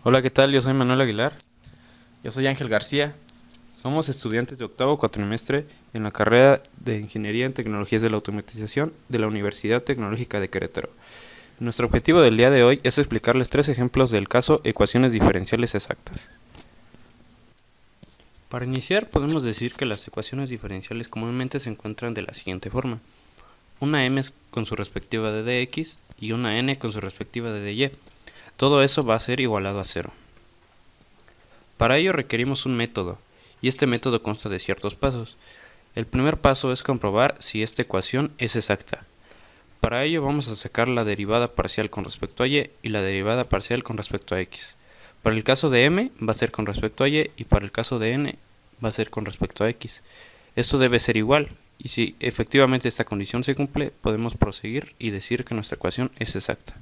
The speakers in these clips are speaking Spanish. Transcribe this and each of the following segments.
Hola, ¿qué tal? Yo soy Manuel Aguilar. Yo soy Ángel García. Somos estudiantes de octavo cuatrimestre en la carrera de Ingeniería en Tecnologías de la Automatización de la Universidad Tecnológica de Querétaro. Nuestro objetivo del día de hoy es explicarles tres ejemplos del caso ecuaciones diferenciales exactas. Para iniciar, podemos decir que las ecuaciones diferenciales comúnmente se encuentran de la siguiente forma. Una m con su respectiva de dx y una n con su respectiva de dy. Todo eso va a ser igualado a cero. Para ello requerimos un método, y este método consta de ciertos pasos. El primer paso es comprobar si esta ecuación es exacta. Para ello vamos a sacar la derivada parcial con respecto a y la derivada parcial con respecto a x. Para el caso de m va a ser con respecto a y para el caso de n va a ser con respecto a x. Esto debe ser igual, y si efectivamente esta condición se cumple, podemos proseguir y decir que nuestra ecuación es exacta.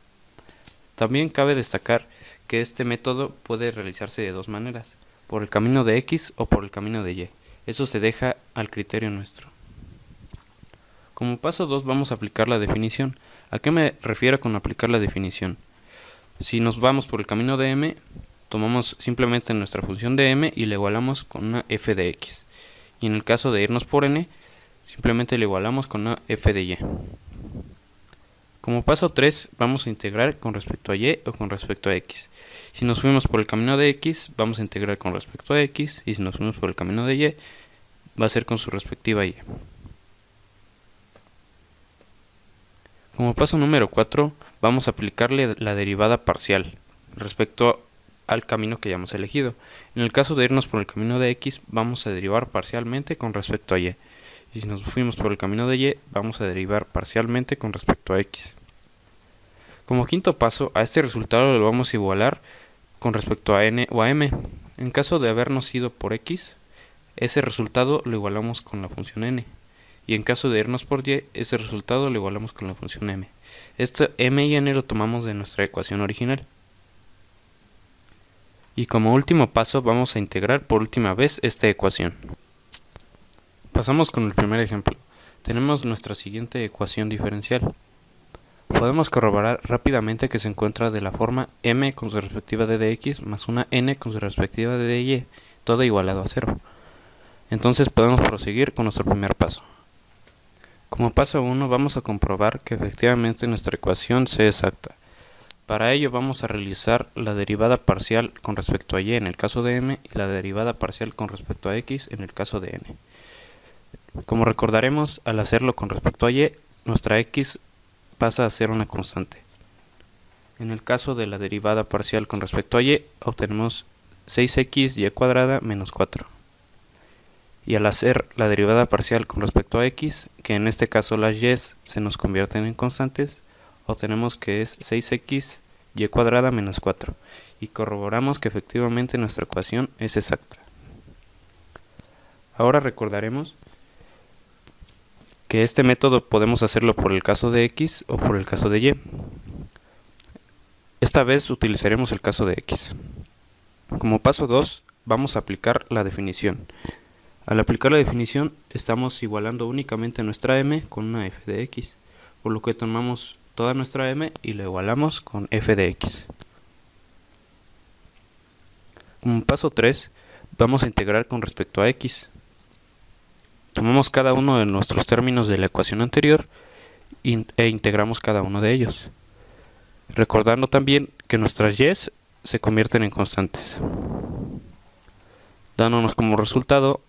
También cabe destacar que este método puede realizarse de dos maneras, por el camino de x o por el camino de y. Eso se deja al criterio nuestro. Como paso 2 vamos a aplicar la definición. ¿A qué me refiero con aplicar la definición? Si nos vamos por el camino de m, tomamos simplemente nuestra función de m y la igualamos con una f de x. Y en el caso de irnos por n, simplemente la igualamos con una f de y. Como paso 3 vamos a integrar con respecto a y o con respecto a x. Si nos fuimos por el camino de x, vamos a integrar con respecto a x, y si nos fuimos por el camino de y, va a ser con su respectiva y. Como paso número 4, vamos a aplicarle la derivada parcial respecto al camino que ya hemos elegido. En el caso de irnos por el camino de x, vamos a derivar parcialmente con respecto a y. Y si nos fuimos por el camino de y, vamos a derivar parcialmente con respecto a x. Como quinto paso, a este resultado lo vamos a igualar con respecto a n o a m. En caso de habernos ido por x, ese resultado lo igualamos con la función n. Y en caso de irnos por y, ese resultado lo igualamos con la función m. Este m y n lo tomamos de nuestra ecuación original. Y como último paso vamos a integrar por última vez esta ecuación. Pasamos con el primer ejemplo. Tenemos nuestra siguiente ecuación diferencial. Podemos corroborar rápidamente que se encuentra de la forma m con su respectiva de dx más una n con su respectiva de dy, todo igualado a 0. Entonces podemos proseguir con nuestro primer paso. Como paso 1 vamos a comprobar que efectivamente nuestra ecuación sea exacta. Para ello vamos a realizar la derivada parcial con respecto a y en el caso de m y la derivada parcial con respecto a x en el caso de n. Como recordaremos, al hacerlo con respecto a y, nuestra x pasa a ser una constante. En el caso de la derivada parcial con respecto a y, obtenemos 6xy cuadrada menos 4. Y al hacer la derivada parcial con respecto a x, que en este caso las y se nos convierten en constantes, obtenemos que es 6xy cuadrada menos 4. Y corroboramos que efectivamente nuestra ecuación es exacta. Ahora recordaremos que este método podemos hacerlo por el caso de x o por el caso de y. Esta vez utilizaremos el caso de x. Como paso 2 vamos a aplicar la definición. Al aplicar la definición estamos igualando únicamente nuestra m con una f de x, por lo que tomamos toda nuestra m y la igualamos con f de x. Como paso 3 vamos a integrar con respecto a x. Tomamos cada uno de nuestros términos de la ecuación anterior e integramos cada uno de ellos. Recordando también que nuestras y se convierten en constantes, dándonos como resultado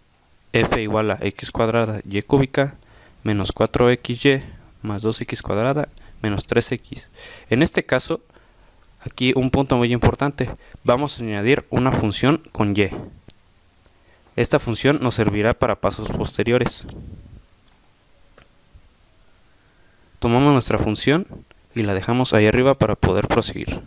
f igual a x cuadrada y cúbica menos 4xy más 2x cuadrada menos 3x. En este caso, aquí un punto muy importante, vamos a añadir una función con y. Esta función nos servirá para pasos posteriores. Tomamos nuestra función y la dejamos ahí arriba para poder proseguir.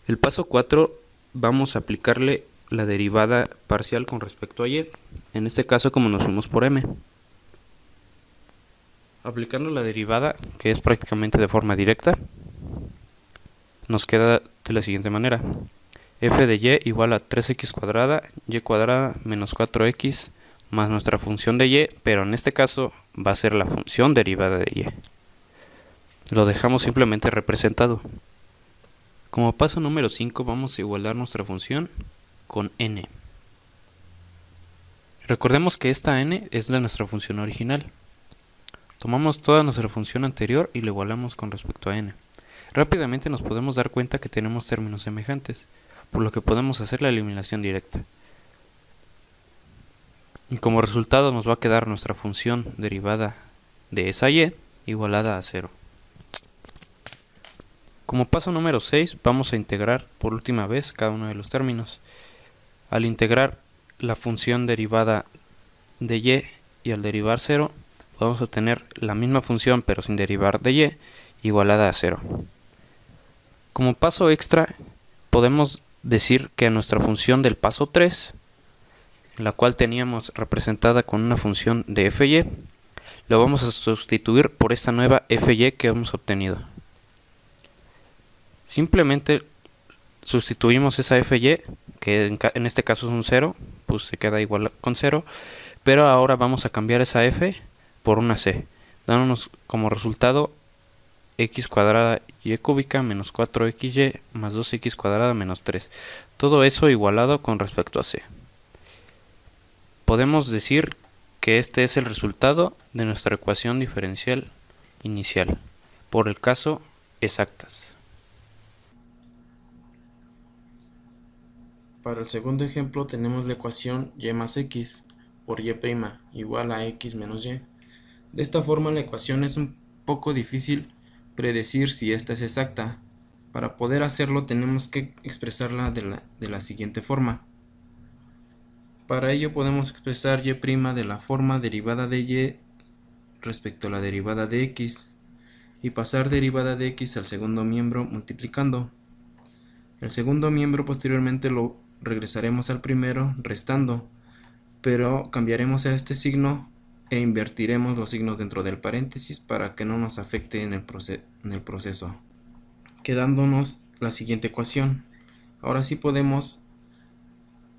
El paso 4 vamos a aplicarle la derivada parcial con respecto a y, en este caso como nos fuimos por m. Aplicando la derivada, que es prácticamente de forma directa, nos queda de la siguiente manera: f de y igual a 3x cuadrada y cuadrada menos 4x más nuestra función de y, pero en este caso va a ser la función derivada de y. Lo dejamos simplemente representado. Como paso número 5 vamos a igualar nuestra función con n. Recordemos que esta n es de nuestra función original. Tomamos toda nuestra función anterior y la igualamos con respecto a n. Rápidamente nos podemos dar cuenta que tenemos términos semejantes, por lo que podemos hacer la eliminación directa. Y como resultado nos va a quedar nuestra función derivada de esa y igualada a 0. Como paso número 6 vamos a integrar por última vez cada uno de los términos. Al integrar la función derivada de y al derivar 0, vamos a obtener la misma función pero sin derivar de y igualada a 0. Como paso extra podemos decir que nuestra función del paso 3, la cual teníamos representada con una función de fy, lo vamos a sustituir por esta nueva fy que hemos obtenido. Simplemente sustituimos esa fy, que en este caso es un 0, pues se queda igual con 0, pero ahora vamos a cambiar esa f por una c, dándonos como resultado x cuadrada y cúbica menos 4xy más 2x cuadrada menos 3. Todo eso igualado con respecto a c. Podemos decir que este es el resultado de nuestra ecuación diferencial inicial, por el caso exactas. Para el segundo ejemplo tenemos la ecuación y más x por y' igual a x menos y. De esta forma la ecuación es un poco difícil predecir si esta es exacta. Para poder hacerlo tenemos que expresarla de la siguiente forma. Para ello podemos expresar y' de la forma derivada de y respecto a la derivada de x y pasar derivada de x al segundo miembro multiplicando. El segundo miembro posteriormente lo regresaremos al primero restando, pero cambiaremos a este signo e invertiremos los signos dentro del paréntesis para que no nos afecte en el proceso, quedándonos la siguiente ecuación. Ahora sí podemos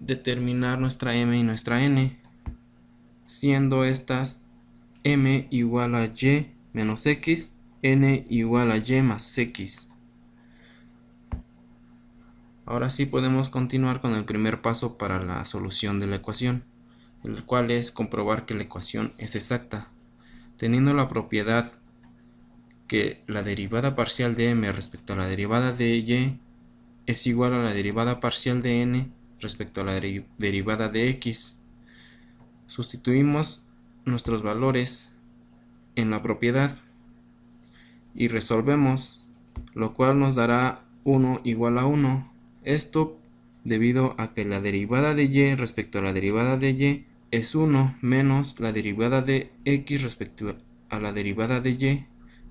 determinar nuestra m y nuestra n, siendo estas m igual a y menos x, n igual a y más x. Ahora sí podemos continuar con el primer paso para la solución de la ecuación, el cual es comprobar que la ecuación es exacta, teniendo la propiedad que la derivada parcial de m respecto a la derivada de y es igual a la derivada parcial de n respecto a la derivada de x. Sustituimos nuestros valores en la propiedad y resolvemos, lo cual nos dará 1 igual a 1. Esto debido a que la derivada de y respecto a la derivada de y es 1 menos la derivada de x respecto a la derivada de y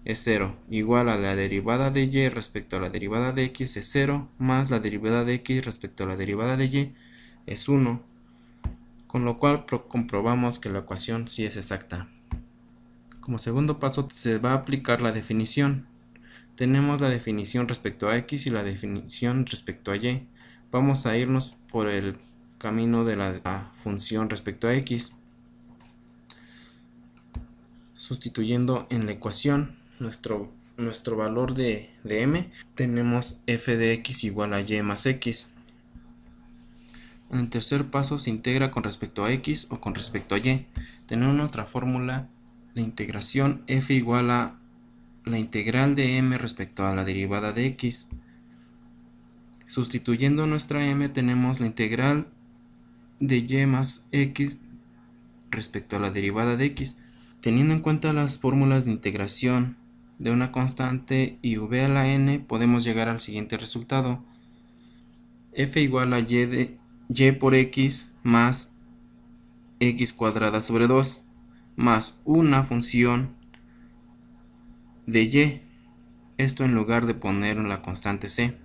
es 0, igual a la derivada de y respecto a la derivada de x es 0, más la derivada de x respecto a la derivada de y es 1, con lo cual comprobamos que la ecuación sí es exacta. Como segundo paso se va a aplicar la definición. Tenemos la definición respecto a x y la definición respecto a y. Vamos a irnos por el camino de la función respecto a x, sustituyendo en la ecuación nuestro valor de m. Tenemos f de x igual a y más x. En el tercer paso se integra con respecto a x o con respecto a y. Tenemos nuestra fórmula de integración f igual a la integral de m respecto a la derivada de x. Sustituyendo nuestra m tenemos la integral de y más x respecto a la derivada de x. Teniendo en cuenta las fórmulas de integración de una constante y v a la n, podemos llegar al siguiente resultado: f igual a y por x más x cuadrada sobre 2 más una función de y, esto en lugar de poner la constante c.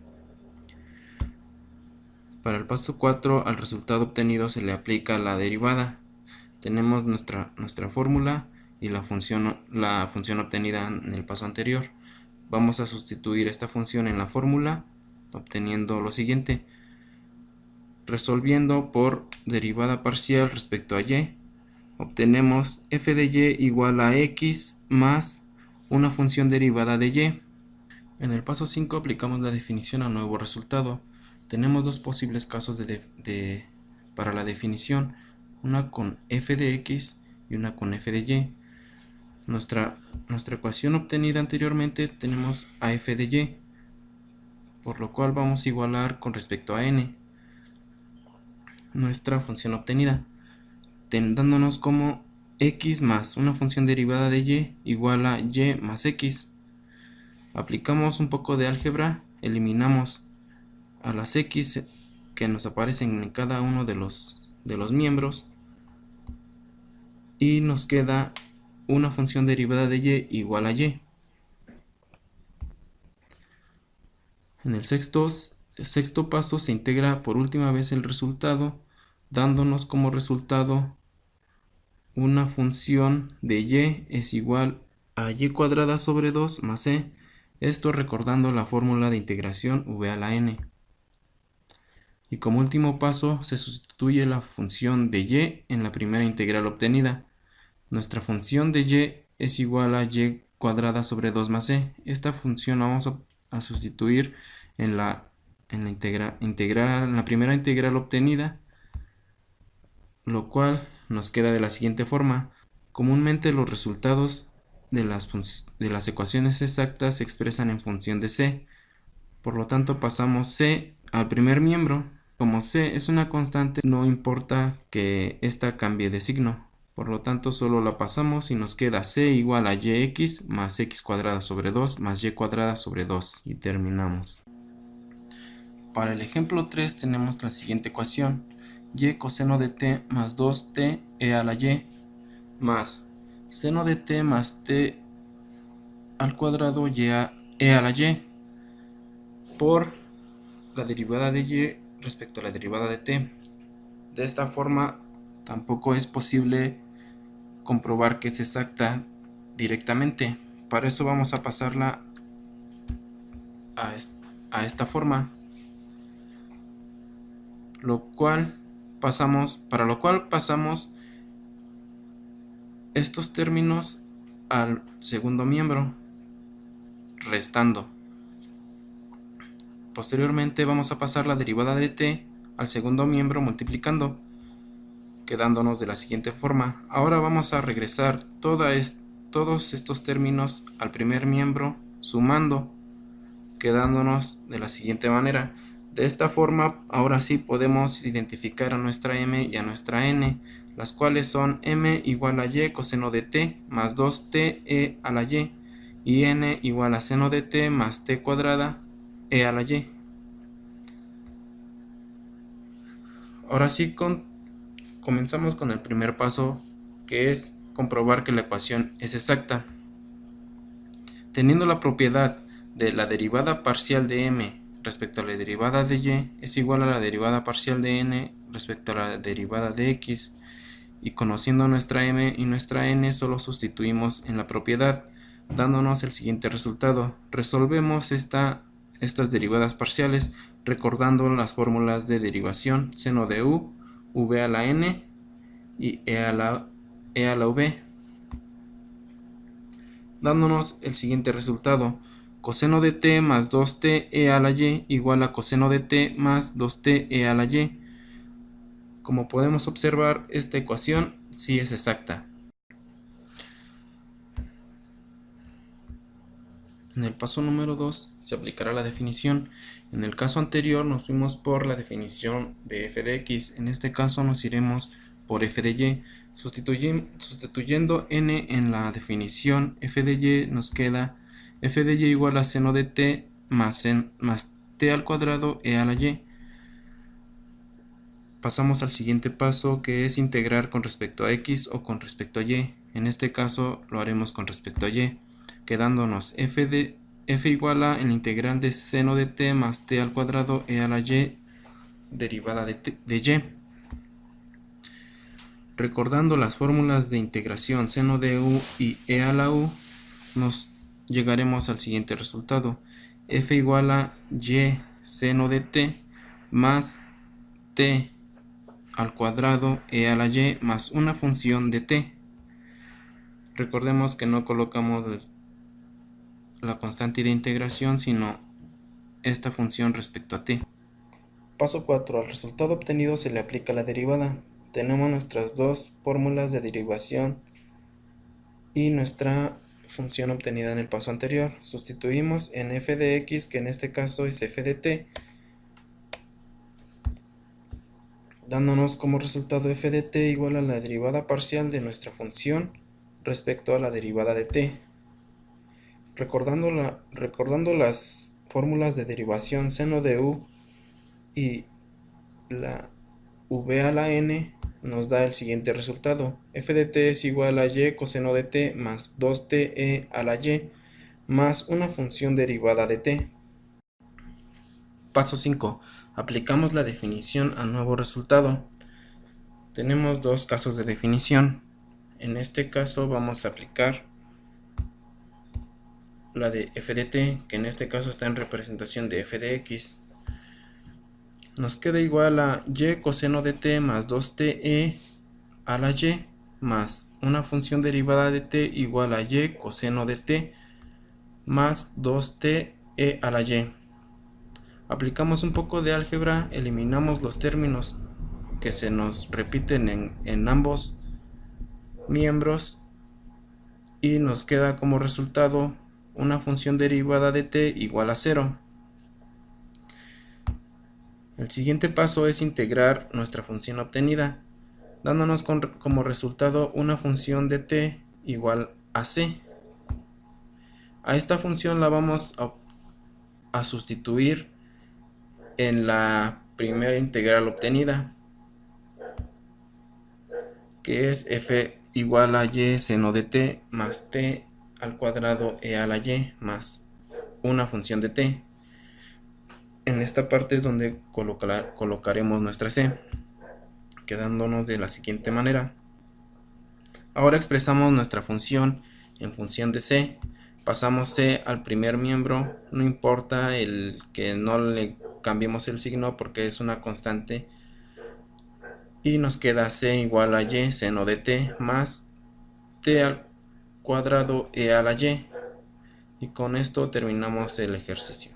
Para el paso 4, al resultado obtenido se le aplica la derivada. Tenemos nuestra fórmula y la función obtenida en el paso anterior. Vamos a sustituir esta función en la fórmula, obteniendo lo siguiente: resolviendo por derivada parcial respecto a y, obtenemos f de y igual a x más una función derivada de y. En el paso 5 aplicamos la definición al nuevo resultado. Tenemos dos posibles casos para la definición, una con f de x y una con f de y. Nuestra ecuación obtenida anteriormente tenemos a f de y, por lo cual vamos a igualar con respecto a n nuestra función obtenida, dándonos como x más una función derivada de y igual a y más x. Aplicamos un poco de álgebra, eliminamos a las x que nos aparecen en cada uno de los miembros y nos queda una función derivada de y igual a y. En el sexto paso se integra por última vez el resultado, dándonos como resultado una función de y es igual a y cuadrada sobre 2 más c. Esto recordando la fórmula de integración v a la n. Y como último paso se sustituye la función de y en la primera integral obtenida. Nuestra función de y es igual a y cuadrada sobre 2 más c. Esta función la vamos a sustituir en la primera integral obtenida, lo cual nos queda de la siguiente forma. Comúnmente los resultados de las ecuaciones exactas se expresan en función de c. Por lo tanto pasamos c al primer miembro. Como c es una constante, no importa que ésta cambie de signo. Por lo tanto solo la pasamos y nos queda c igual a yx más x cuadrada sobre 2 más y cuadrada sobre 2. Y terminamos. Para el ejemplo 3 tenemos la siguiente ecuación: y coseno de t más 2t e a la y más seno de t más t al cuadrado e a la y por la derivada de y respecto a la derivada de t. De esta forma tampoco es posible comprobar que es exacta directamente. Para eso vamos a pasarla a esta forma, para lo cual pasamos estos términos al segundo miembro, restando. Posteriormente vamos a pasar la derivada de t al segundo miembro multiplicando, quedándonos de la siguiente forma. Ahora vamos a regresar todos estos términos al primer miembro sumando, quedándonos de la siguiente manera. De esta forma ahora sí podemos identificar a nuestra m y a nuestra n, las cuales son m igual a y coseno de t más 2t e a la y n igual a seno de t más t cuadrada e a la y. Ahora sí comenzamos con el primer paso, que es comprobar que la ecuación es exacta. Teniendo la propiedad de la derivada parcial de m respecto a la derivada de y es igual a la derivada parcial de n respecto a la derivada de x, y conociendo nuestra m y nuestra n solo sustituimos en la propiedad, dándonos el siguiente resultado. Resolvemos estas derivadas parciales recordando las fórmulas de derivación: seno de u, v a la n y e a la v, dándonos el siguiente resultado: coseno de t más 2t e a la y igual a coseno de t más 2t e a la y. Como podemos observar, esta ecuación sí es exacta. En el paso número 2 se aplicará la definición. En el caso anterior nos fuimos por la definición de f de x, en este caso nos iremos por f de y. Sustituyendo n en la definición f de y nos queda f de y igual a seno de t más t al cuadrado e a la y. Pasamos al siguiente paso, que es integrar con respecto a x o con respecto a y. En este caso lo haremos con respecto a y, quedándonos f igual a el integral de seno de t más t al cuadrado e a la y derivada de y. Recordando las fórmulas de integración seno de u y e a la u, nos llegaremos al siguiente resultado: f igual a y seno de t más t al cuadrado e a la y más una función de t. Recordemos que no colocamos la constante de integración, sino esta función respecto a t. Paso 4. Al resultado obtenido se le aplica la derivada. Tenemos nuestras dos fórmulas de derivación y nuestra función obtenida en el paso anterior. Sustituimos en f de x, que en este caso es f de t, dándonos como resultado f de t igual a la derivada parcial de nuestra función respecto a la derivada de t. Recordando las fórmulas de derivación seno de u y la v a la n, nos da el siguiente resultado. F de t es igual a y coseno de t más 2te a la y más una función derivada de t. Paso 5. Aplicamos la definición al nuevo resultado. Tenemos dos casos de definición. En este caso vamos a aplicar la de f de t, que en este caso está en representación de f de x. Nos queda igual a y coseno de t más 2te a la y más una función derivada de t igual a y coseno de t más 2te a la y. Aplicamos un poco de álgebra, eliminamos los términos que se nos repiten en ambos miembros y nos queda como resultado una función derivada de t igual a 0. El siguiente paso es integrar nuestra función obtenida, dándonos como resultado una función de t igual a c. A esta función la vamos a sustituir en la primera integral obtenida, que es f igual a y seno de t más t al cuadrado e a la y más una función de t. En esta parte es donde colocaremos nuestra c, quedándonos de la siguiente manera. Ahora expresamos nuestra función en función de c. Pasamos c al primer miembro, no importa el que no le cambiemos el signo porque es una constante, y nos queda c igual a y seno de t más t al cuadrado e a la y, y con esto terminamos el ejercicio.